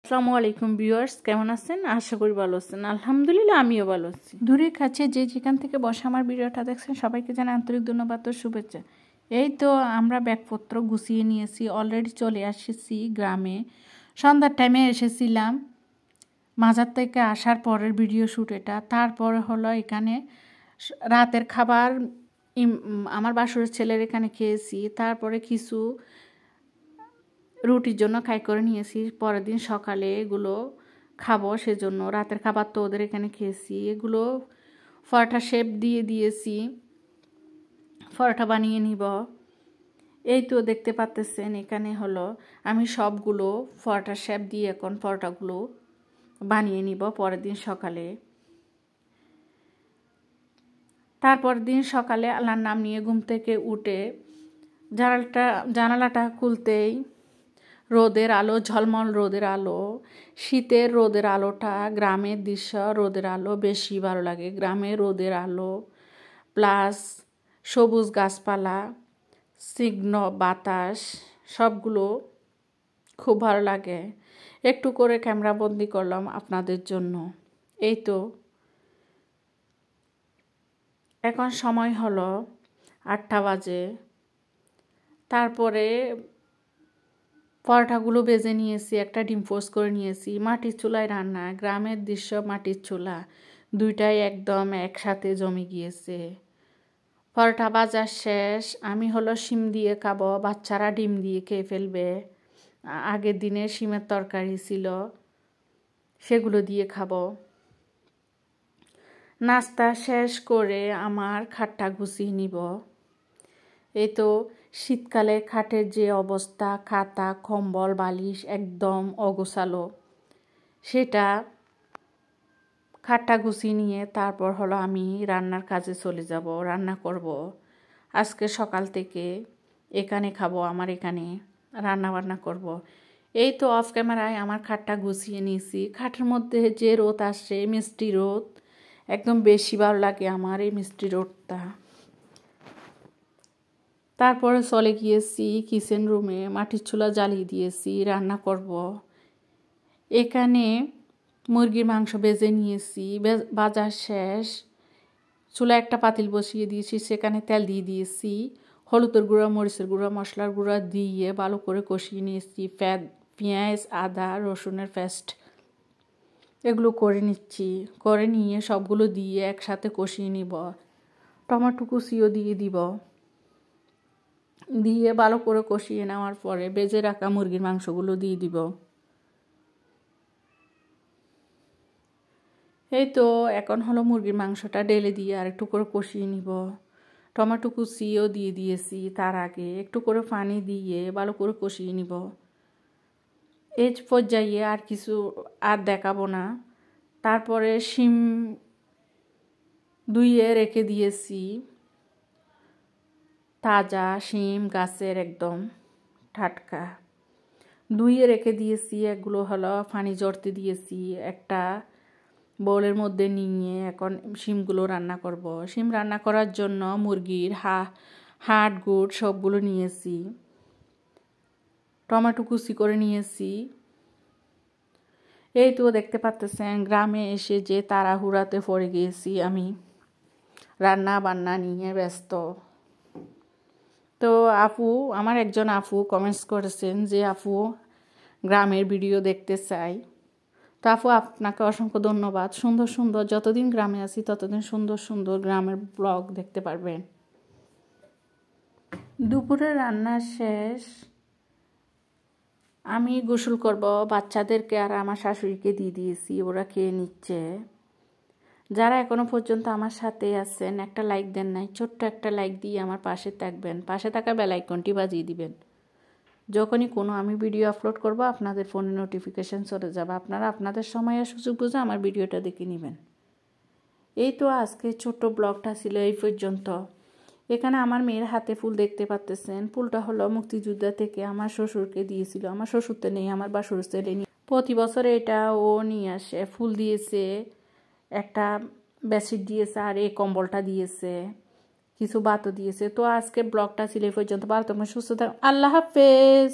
আসসালামু আলাইকুম ভিউয়ার্স, কেমন আছেন? আশা করি ভালো আছেন। আলহামদুলিল্লাহ আমিও ভালো আছি। দূরে কাছে যে যেখান থেকে বসে আমার ভিডিওটা দেখছেন সবাইকে জানাই আন্তরিক ধন্যবাদ ও শুভেচ্ছা। এই তো আমরা ব্যাগপত্র গুছিয়ে নিয়েছি, অলরেডি চলে আসছি গ্রামে। সন্ধ্যার টাইমে এসেছিলাম, মাজার থেকে আসার পরের ভিডিও শ্যুট এটা। তারপরে হলো এখানে রাতের খাবার আমার বাসুরের ছেলের এখানে খেয়েছি। তারপরে কিছু রুটির জন্য খাই করে নিয়েছি, পরের দিন সকালে এগুলো খাবো, সেজন্য রাতের খাবার তো ওদের এখানে খেয়েছি। এগুলো পরোটা শেপ দিয়ে দিয়েছি, পরোটা বানিয়ে নিব। এই তো দেখতে পাচ্ছেন এখানে হলো আমি সবগুলো পরোটা শেপ দিয়ে এখন পরোটাগুলো বানিয়ে নিব পরের দিন সকালে। তারপর দিন সকালে আল্লাহর নাম নিয়ে ঘুম থেকে উঠে জানালাটা খুলতেই রোদের আলো, ঝলমল রোদের আলো, শীতের রোদের আলোটা, গ্রামের দৃশ্য রোদের আলো বেশি ভালো লাগে। গ্রামের রোদের আলো প্লাস সবুজ গাছপালা, স্নিগ্ধ বাতাস, সবগুলো খুব ভালো লাগে। একটু করে ক্যামেরা বন্দি করলাম আপনাদের জন্য। এই তো এখন সময় হলো 8টা বাজে। তারপরে পরোটাগুলো বেজে নিয়েছি, একটা ডিম পোস্ট করে নিয়েছি। মাটির চুলায় রান্না, গ্রামের দৃশ্য, মাটির চুলা দুইটাই একদম একসাথে জমে গিয়েছে। পরোটা ভাজা শেষ, আমি হলো শিম দিয়ে খাবো, বাচ্চারা ডিম দিয়ে খেয়ে ফেলবে। আগের দিনের শিমের তরকারি ছিল, সেগুলো দিয়ে খাবো। নাস্তা শেষ করে আমার খাটটা গুছিয়ে নিব। এই তো শীতকালে খাটের যে অবস্থা, খাতা কম্বল বালিশ একদম অগোছালো, সেটা খাটটা গুছিয়ে নিয়ে তারপর হলো আমি রান্নার কাজে চলে যাব, রান্না করব। আজকে সকাল থেকে এখানে খাবো, আমার এখানে রান্না বান্না করব। এই তো অফ ক্যামেরায় আমার খাটটা গুছিয়ে নিয়েছি। খাটের মধ্যে যে রোদ আসছে, মিষ্টি রোদ, একদম বেশি ভালো লাগে আমার এই মিষ্টি রোদটা। তারপরে চলে গিয়েছি কিচেন রুমে, মাটির চুলা জ্বালিয়ে দিয়েছি, রান্না করব। এখানে মুরগির মাংস বেজে নিয়েছি, ভাজা শেষ। চুলা একটা পাতিল বসিয়ে দিয়েছি, সেখানে তেল দিয়ে দিয়েছি, হলুদের গুঁড়া, মরিচের গুঁড়া, মশলার গুঁড়া দিয়ে ভালো করে কষিয়ে নিয়েছি। পেঁয়াজ, আদা, রসুনের পেস্ট এগুলো করে নিচ্ছি। করে নিয়ে সবগুলো দিয়ে একসাথে কষিয়ে নিব। টমেটো কুচিও দিয়ে দিব, দিয়ে ভালো করে কষিয়ে নেওয়ার পরে বেজে রাখা মুরগির মাংসগুলো দিয়ে দিব। এই তো এখন হলো মুরগির মাংসটা ঢেলে দিয়ে আর একটু করে কষিয়ে নিব। টমেটো কুচিও দিয়ে দিয়েছি, তার আগে একটু করে পানি দিয়ে ভালো করে কষিয়ে নিব। এই পর্যায়ে আর কিছু আর দেখাবো না। তারপরে শিম ধুইয়ে রেখে দিয়েছি, তাজা শিম গাছের একদম টাটকা ধুইয়ে রেখে দিয়েছি। এগুলো হলো পানি জড়তে দিয়েছি একটা বোলের মধ্যে নিয়ে এখন শিমগুলো রান্না করব। শিম রান্না করার জন্য মুরগির হাড় গুড় সবগুলো নিয়েছি, টমেটো কুচি করে নিয়েছি। এই তো দেখতে পাচ্ছেন গ্রামে এসে যে তাড়াহুড়াতে পড়ে গিয়েছি আমি, রান্না বান্না নিয়ে ব্যস্ত। তো আমার একজন আপু কমেন্টস করেছেন যে আপু গ্রামের ভিডিও দেখতে চাই। তো আপু আপনাকে অসংখ্য ধন্যবাদ। সুন্দর সুন্দর, যতদিন গ্রামে আছি ততদিন সুন্দর সুন্দর গ্রামের ব্লগ দেখতে পারবেন। দুপুরে রান্না শেষ, আমি গোসল করব, বাচ্চাদেরকে আর আমার শাশুড়িকে দিয়ে দিয়েছি, ওরা খেয়ে নিচ্ছে। যারা এখনো পর্যন্ত আমার সাথে আছেন, একটা লাইক দেন নাই, ছোট্ট একটা লাইক দিয়ে আমার পাশে থাকবেন, পাশে থাকা বেল আইকনটি বাজিয়ে দিবেন। যখনই কোনো আমি ভিডিও আপলোড করব আপনাদের ফোনে নোটিফিকেশান চলে যাবে, আপনারা আপনাদের সময় আর সুযোগ বুঝে আমার ভিডিওটা দেখে নেবেন। এই তো আজকে ছোট্ট ব্লগটা ছিল এই পর্যন্ত। এখানে আমার মেয়ের হাতে ফুল দেখতে পাচ্ছেন, ফুলটা হলো মুক্তিযোদ্ধা থেকে আমার শ্বশুরকে দিয়েছিল। আমার শ্বশুর তো নেই, আমার বাসুর ছেলে নিয়ে প্রতি বছর এটা ও নিয়ে আসে। ফুল দিয়েছে, একটা বেডশিট দিয়েছে, আর এই কম্বলটা দিয়েছে, কিছু বাতও দিয়েছে। তো আজকে ব্লগটা ছিল এই পর্যন্ত। ভালো থাকবেন, সুস্থ থাকবেন, আল্লাহ হাফেজ।